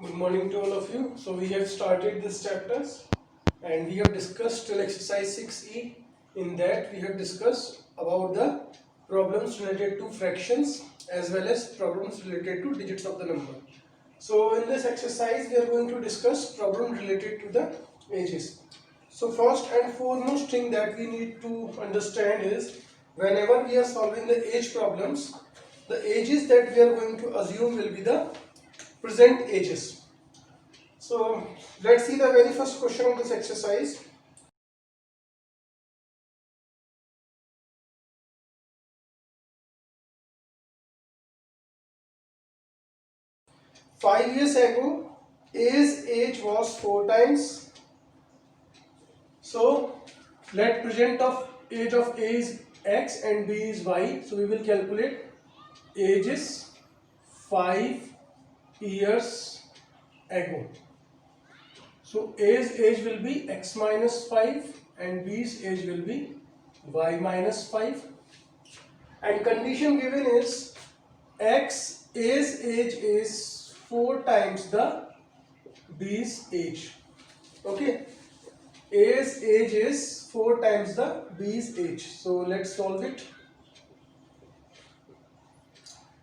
Good morning to all of you. So we have started this chapters and we have discussed till exercise 6E. In that we have discussed about the problems related to fractions as well as problems related to digits of the number. So in this exercise we are going to discuss problem related to the ages. So first and foremost thing that we need to understand is whenever we are solving the age problems, the ages that we are going to assume will be the present ages. So let's see the very first question of this exercise. Five years ago, A's age was 4 times. So let present of age of A is X and B is Y. So we will calculate ages 5 years ago. So A's age will be X minus 5 and B's age will be Y minus 5. And condition given is X A's age is 4 times the B's age. Okay. A's age is 4 times the B's age. So let's solve it.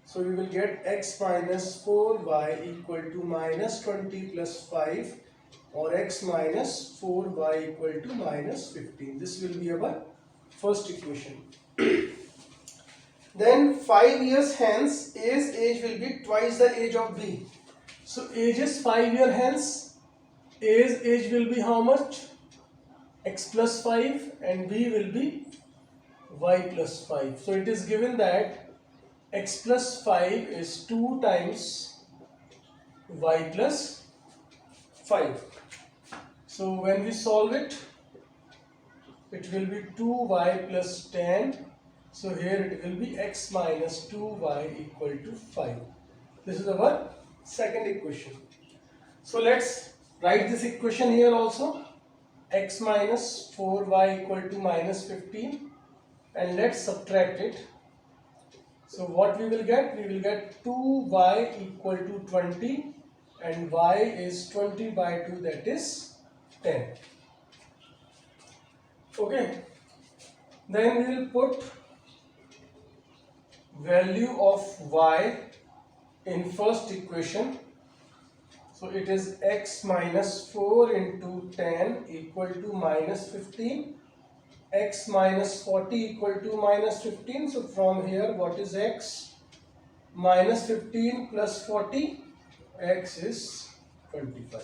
So we will get X minus 4y equal to minus 20 plus 5 or X minus 4y equal to minus 15. This will be our first equation. Then 5 years hence A's age will be twice the age of B. So ages 5 years hence, A's age will be how much? X plus 5 and B will be Y plus 5. So it is given that X plus 5 is 2 times Y plus 5. So when we solve it, it will be 2y plus 10. So here it will be X minus 2y equal to 5. This is our second equation. So let's write this equation here also. X minus 4y equal to minus 15 and let's subtract it. So what we will get? We will get 2y equal to 20 and y is 20 by 2, that is 10. Okay. Then we will put value of y in first equation. So it is X minus 4 into 10 equal to minus 15. X minus 40 equal to minus 15. So from here what is X? Minus 15 plus 40. X is 25.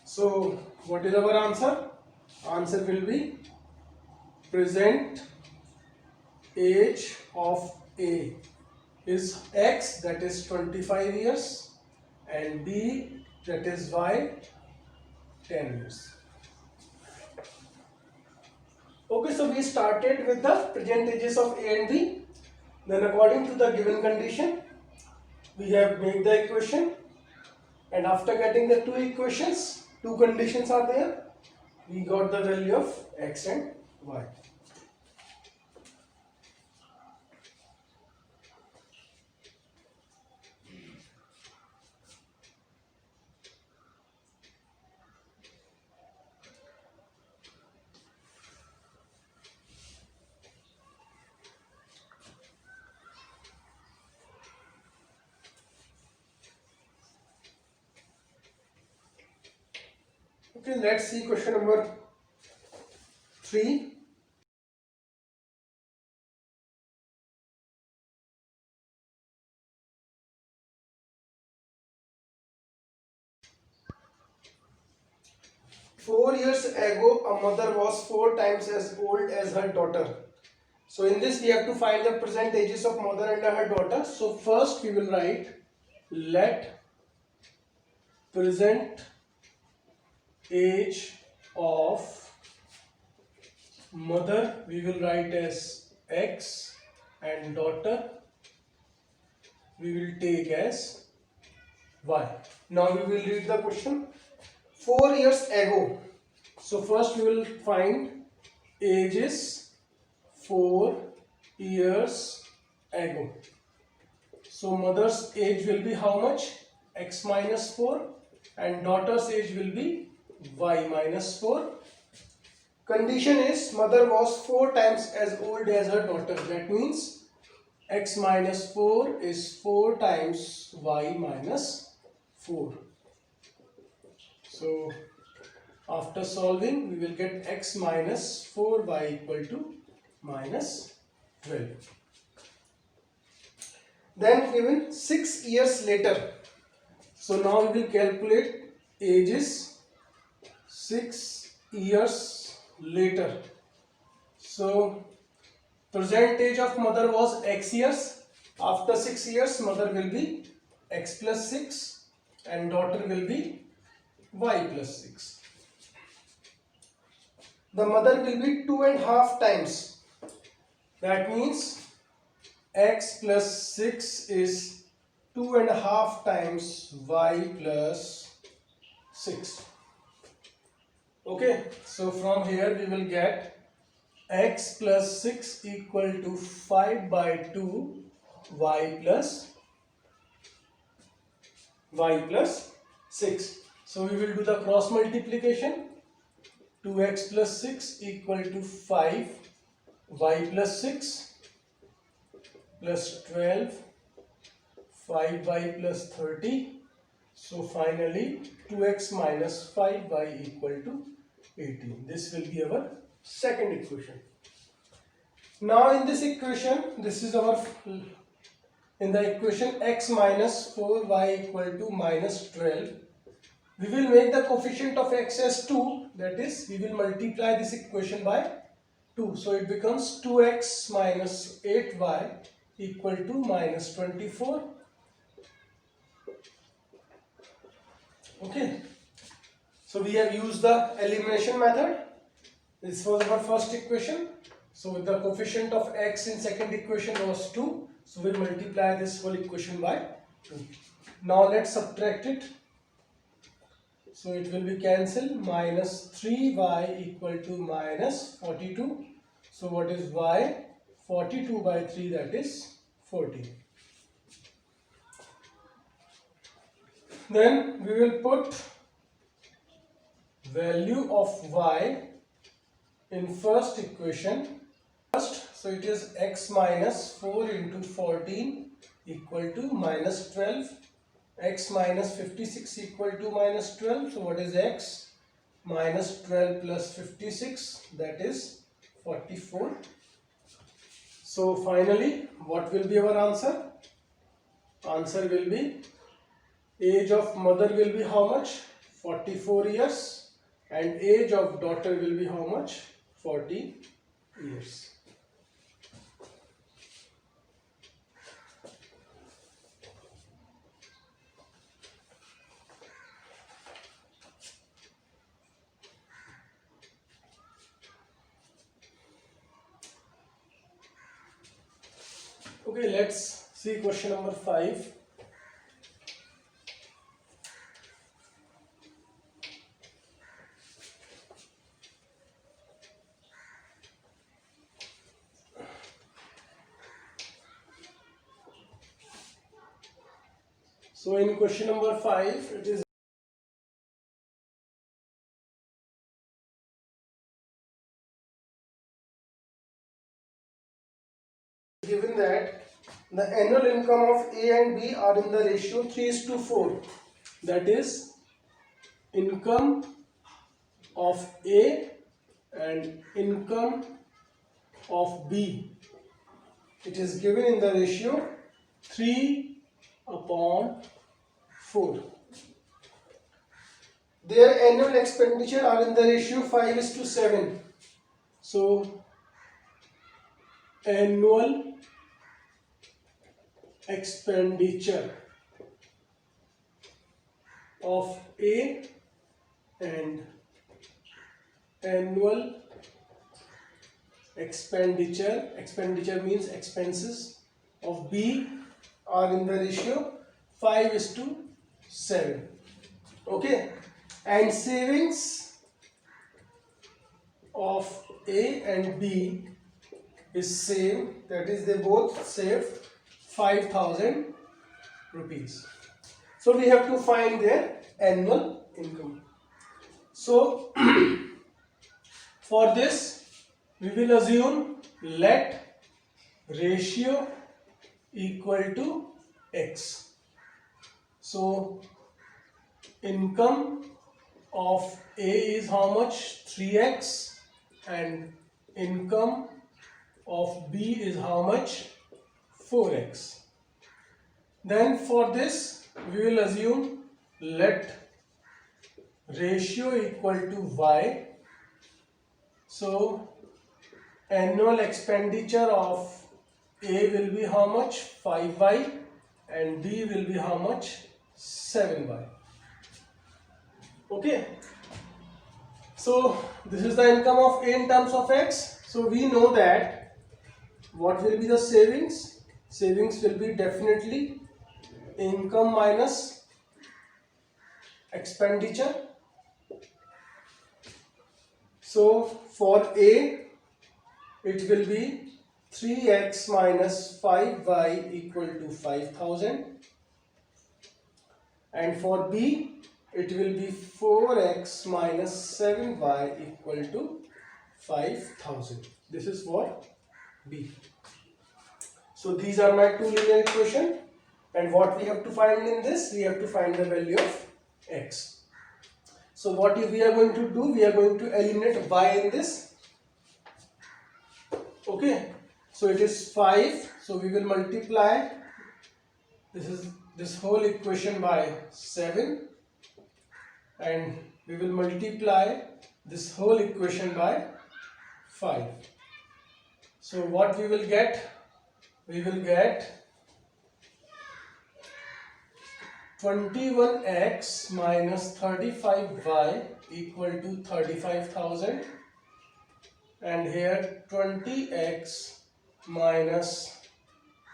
So what is our answer? Answer will be present age of A is X, that is 25 years, and B, that is Y, 10 years. Okay, so we started with the present ages of A and B. Then according to the given condition, we have made the equation, and after getting the two equations, two conditions are there, we got the value of X and Y. Okay, let's see question number 3. Four years ago, a mother was 4 times as old as her daughter. So in this we have to find the present ages of mother and her daughter. So first we will write let present age of mother we will write as X and daughter we will take as Y. Now we will read the question. 4 years ago. So first we will find ages 4 years ago. So mother's age will be how much? x minus 4 and daughter's age will be y minus 4. Condition is mother was 4 times as old as her daughter. That means x minus 4 is 4 times y minus 4. So after solving we will get x minus 4y equal to minus 12. Then given 6 years later. So now we will calculate ages 6 years later. So present age of mother was x years. After 6 years mother will be x plus 6 and daughter will be y plus 6. The mother will be 2.5 times. That means x plus 6 is 2.5 times y plus 6. Okay, so from here we will get x plus 6 equal to 5 by 2 y plus 6. So we will do the cross multiplication. 2x plus 6 equal to 5 y plus 6 plus 12 5y plus 30. So finally 2x minus 5y equal to 18. This will be our second equation. Now in this equation, this is our, in the equation x minus 4y equal to minus 12, we will make the coefficient of x as 2, that is we will multiply this equation by 2. So it becomes 2x minus 8y equal to minus 24. Okay. So we have used the elimination method. This was our first equation. So the coefficient of x in second equation was 2. So we will multiply this whole equation by 2. Now let's subtract it. So it will be cancelled. Minus 3y equal to minus 42. So what is y? 42 by 3, that is 14. Then we will put value of y in first equation. First, so it is x minus 4 into 14 equal to minus 12. X minus 56 equal to minus 12. So what is x? Minus 12 plus 56, that is 44. So finally, what will be our answer? Answer will be, age of mother will be how much? 44 years. And age of daughter will be how much? 40 years. Okay, let's see question number 5. So in question number 5, it is given that the annual income of A and B are in the ratio 3:4. That is, income of A and income of B. It is given in the ratio 3/4. Their annual expenditure are in the ratio 5:7. So annual expenditure of A and annual expenditure means expenses of B are in the ratio 5:7. Okay, and savings of A and B is same, that is they both save 5,000 rupees. So we have to find their annual income. So for this we will assume let ratio equal to x. So income of A is how much? 3x, and income of B is how much? 4x. Then for this we will assume let ratio equal to y. So annual expenditure of A will be how much? 5y, and B will be how much? 7y. Okay. So this is the income of A in terms of x. So we know that what will be the savings? Savings will be definitely income minus expenditure. So for A it will be 3x minus 5y equal to 5000, and for B it will be 4x minus 7y equal to 5000. This is for B. So these are my two linear equations, and what we have to find in this? We have to find the value of x. So what we are going to do? We are going to eliminate y in this. Okay. So it is 5. So we will multiply this whole equation by 7, and we will multiply this whole equation by 5. So what we will get? We will get 21x minus 35y equal to 35,000, and here 20x minus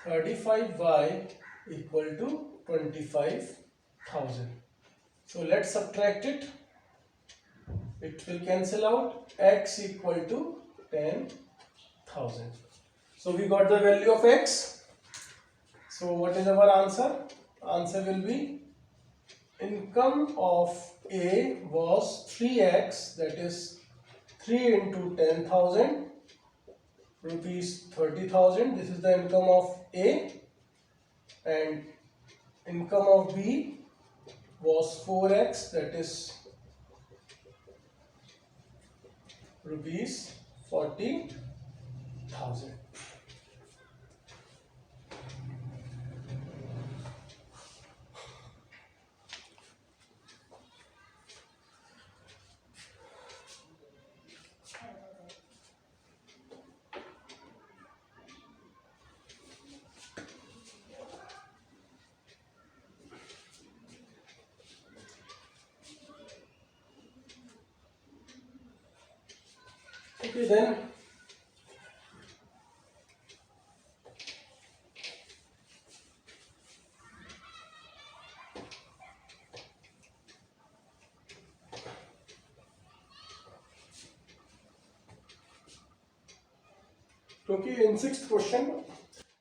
35y equal to 25,000. So let's subtract it. It will cancel out. X equal to 10,000. So we got the value of x. So what is our answer? Answer will be income of A was 3x, that is 3 into 10,000 rupees 30,000. This is the income of A, and income of B was 4x, that is rupees 40,000. Okay, then okay, in sixth question.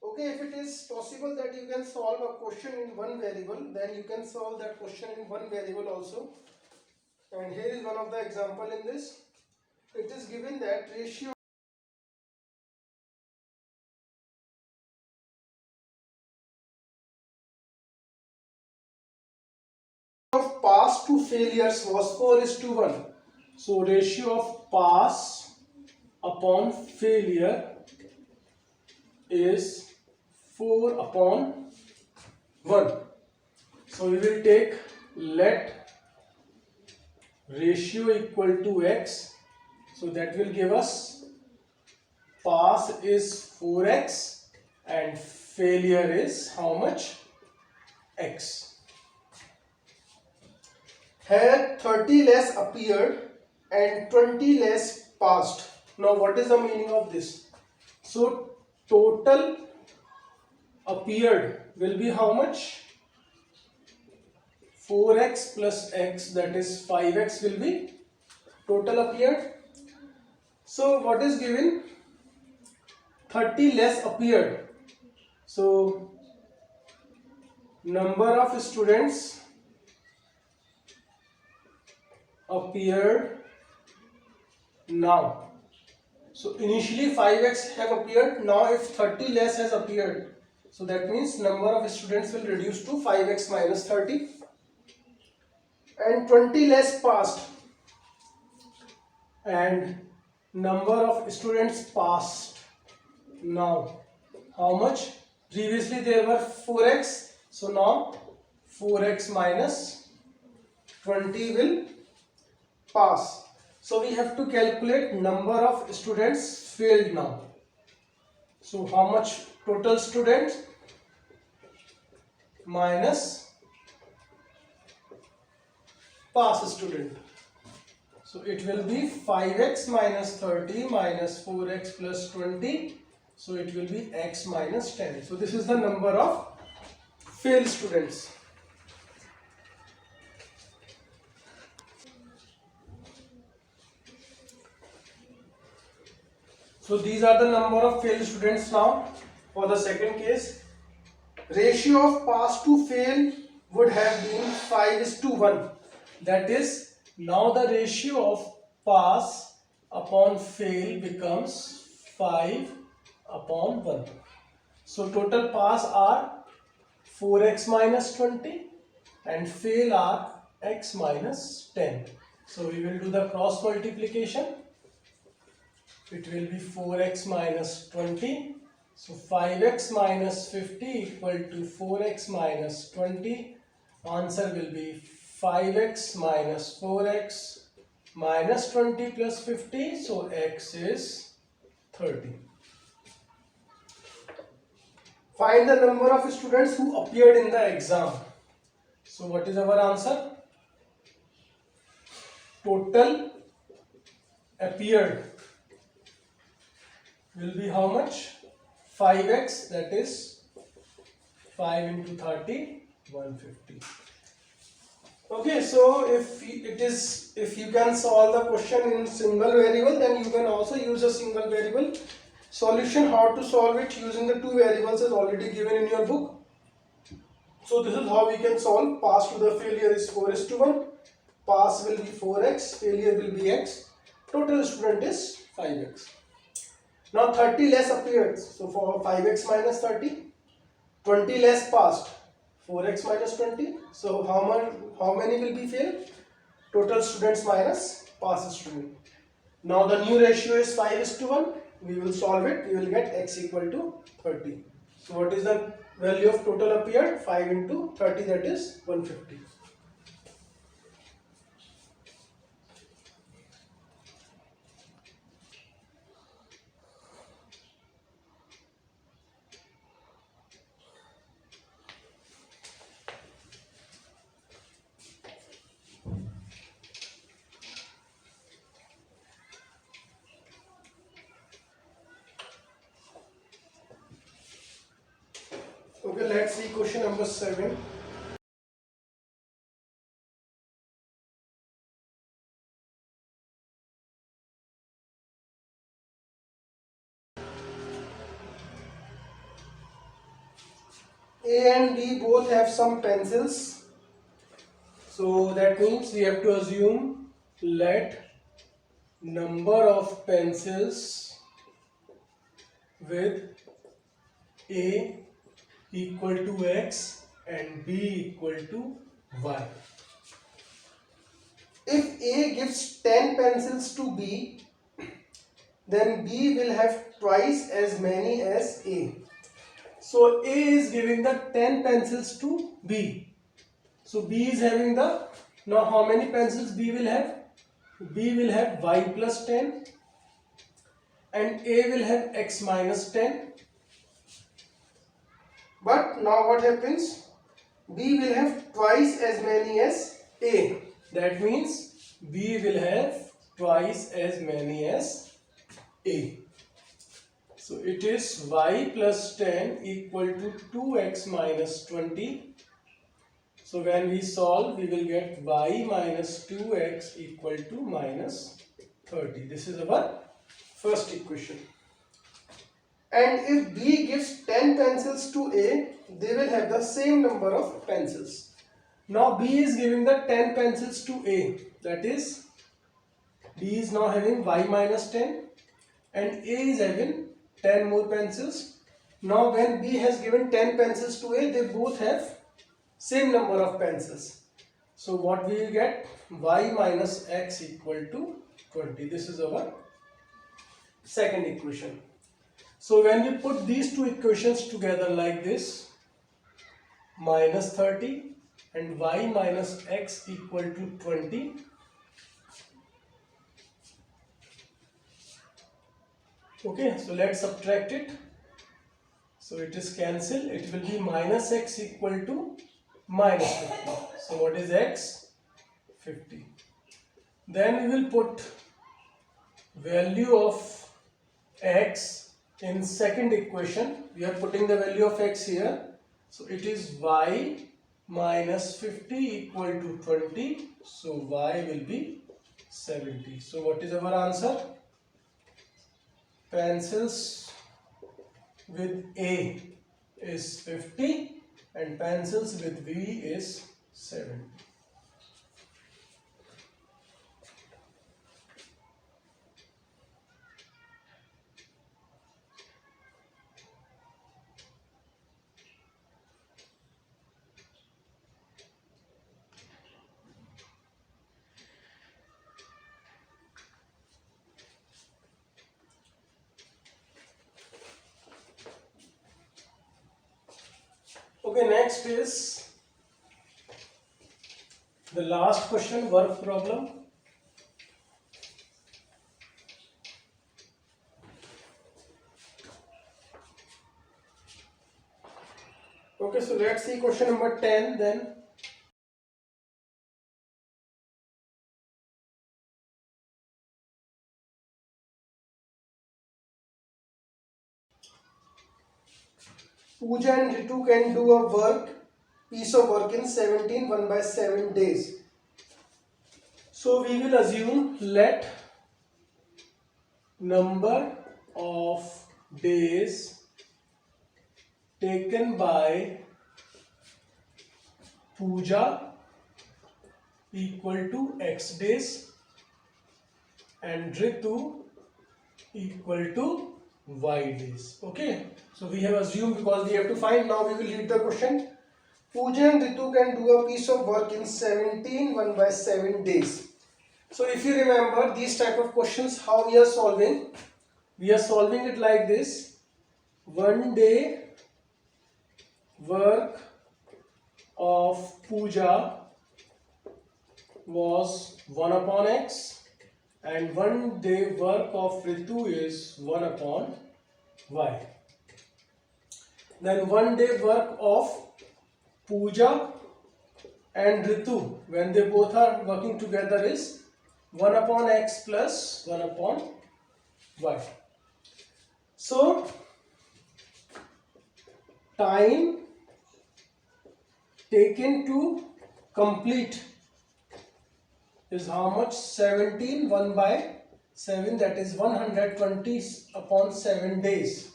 Okay, if it is possible that you can solve a question in one variable, then you can solve that question in one variable also. And here is one of the example in this. It is given that ratio of pass to failures was 4:1. So ratio of pass upon failure is 4:1. So we will take let ratio equal to x. So that will give us pass is 4x and failure is how much? X. Here 30 less appeared and 20 less passed. Now what is the meaning of this? So total appeared will be how much? 4x plus x, that is 5x will be total appeared. So what is given? 30 less appeared. So number of students appeared now. So initially 5x have appeared. Now if 30 less has appeared, so that means number of students will reduce to 5x minus 30, and 20 less passed, and number of students passed now. How much? Previously there were 4x, so now 4x minus 20 will pass. So we have to calculate number of students failed now. So how much total students minus pass student. So it will be 5x minus 30 minus 4x plus 20. So it will be x minus 10. So this is the number of failed students. So these are the number of failed students now. For the second case, ratio of pass to fail would have been 5:1. That is, now the ratio of pass upon fail becomes 5/1. So total pass are 4x minus 20 and fail are x minus 10. So we will do the cross multiplication. It will be 4x minus 20. So 5x minus 50 equal to 4x minus 20. Answer will be 5x minus 4x minus 20 plus 50. So x is 30. Find the number of students who appeared in the exam. So what is our answer? Total appeared will be how much? 5x, that is 5 into 30, 150. Okay, so if you can solve the question in single variable, then you can also use a single variable solution. How to solve it using the two variables is already given in your book. So this is how we can solve. Pass to the failure is 4:1. Pass will be 4x, failure will be x. Total student is 5x. Now 30 less appeared. So for 5x minus 30, 20 less passed, 4x minus 20. So how many will be failed? Total students minus pass student. Now the new ratio is 5:1. We will solve it. We will get x equal to 30. So what is the value of total appeared? 5 into 30, that is 150. Okay, let's see question number 7. A and B both have some pencils. So that means we have to assume let number of pencils with A equal to x and B equal to y. If A gives 10 pencils to B, then B will have twice as many as A. So A is giving the 10 pencils to B. So B is having the, now how many pencils B will have? B will have y plus 10 and A will have x minus 10. But now what happens? B will have twice as many as A. That means B will have twice as many as A. So it is y plus 10 equal to 2x minus 20. So when we solve, we will get y minus 2x equal to minus 30. This is our first equation. and if B gives 10 pencils to A, they will have the same number of pencils. Now B is giving the 10 pencils to A, that is B is now having y minus 10 and A is having 10 more pencils. Now when B has given 10 pencils to A, they both have same number of pencils. So what we will get? Y minus x equal to 20. This is our second equation. So when we put these two equations together like this, minus 30 and y minus x equal to 20. Okay, so let's subtract it. So it is cancelled. It will be minus x equal to minus 50. So what is x? 50. Then we will put value of x in second equation. We are putting the value of x here. So it is y minus 50 equal to 20. So y will be 70. So what is our answer? Pencils with A is 50 and pencils with V is 70. Okay, next is the last question, work problem. Okay, so let's see question number 10 then. Pooja and Ritu can do a piece of work in 17 1/7 days. So we will assume let number of days taken by Pooja equal to x days and Ritu equal to y days. Okay, so we have assumed because we have to find. Now we will read the question. Pooja and Ritu can do a piece of work in 17 1/7 days. So if you remember these type of questions, how we are solving? We are solving it like this. 1 day work of Pooja was 1 upon x and 1 day work of Ritu is 1 upon y. Then 1 day work of Pooja and Ritu when they both are working together is 1 upon x plus 1 upon y. So time taken to complete is how much? 17 1/7, that is 120 upon 7 days.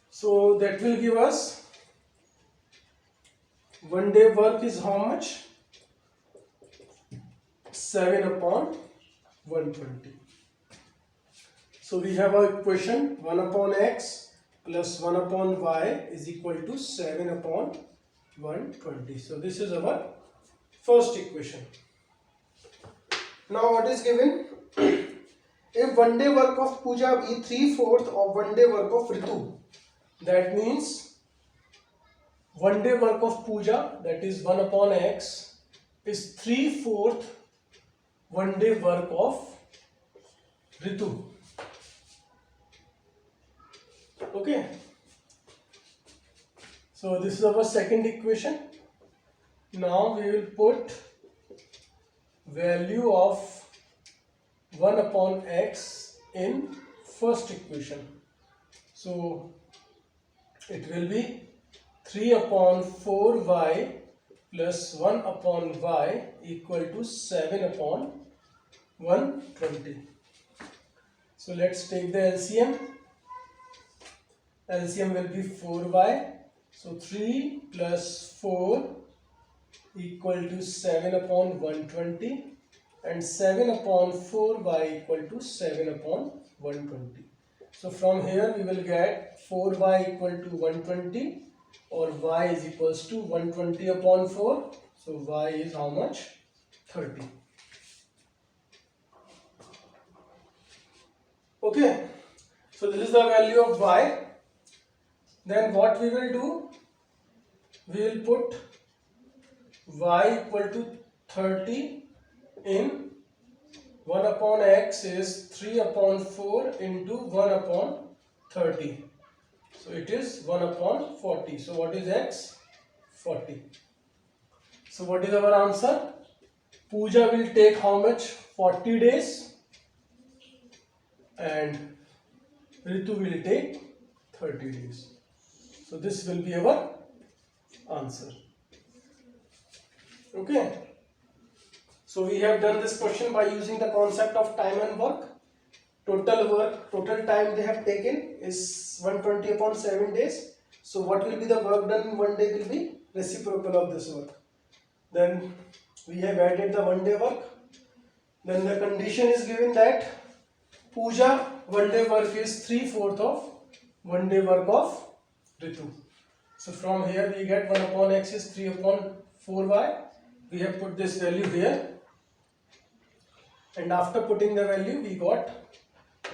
So that will give us 1 day work is how much? 7 upon 120. So we have our equation 1 upon x plus 1 upon y is equal to 7 upon 120. So this is our first equation. Now what is given? If 1 day work of Pooja be 3/4 of 1 day work of Ritu, that means 1 day work of Pooja, that is 1 upon x, is 3/4 1 day work of Ritu. Okay. So this is our second equation. Now we will put value of 1 upon x in first equation. So it will be 3 upon 4y plus 1 upon y equal to 7 upon 120. So let's take the LCM. LCM will be 4y. So 3 plus 4 equal to 7 upon 120, and 7 upon 4y equal to 7 upon 120. So from here we will get 4y equal to 120, or y is equals to 120 upon 4. So y is how much? 30. Okay, so this is the value of y. Then what we will do, we will put y equal to 30 in 1 upon x is 3 upon 4 into 1 upon 30. So it is 1 upon 40. So what is x? 40. So what is our answer? Puja will take how much? 40 days, and Ritu will take 30 days. So this will be our answer. Okay. So we have done this question by using the concept of time and work. Total time they have taken is 120 upon 7 days. So what will be the work done in 1 day will be reciprocal of this work. Then we have added the 1 day work. Then the condition is given that Puja 1 day work is 3/4 of 1 day work of Ritu. So from here we get 1 upon x is 3 upon 4y. We have put this value here, and after putting the value we got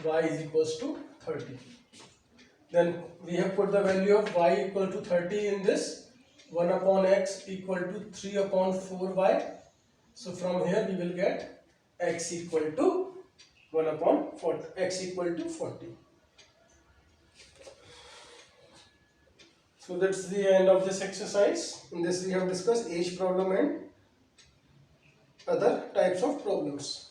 y is equals to 30. Then we have put the value of y equal to 30 in this. 1 upon x equal to 3 upon 4y. So from here we will get x equal to 1 upon 40, x equal to 40. So that's the end of this exercise. In this we have discussed age problem and other types of problems.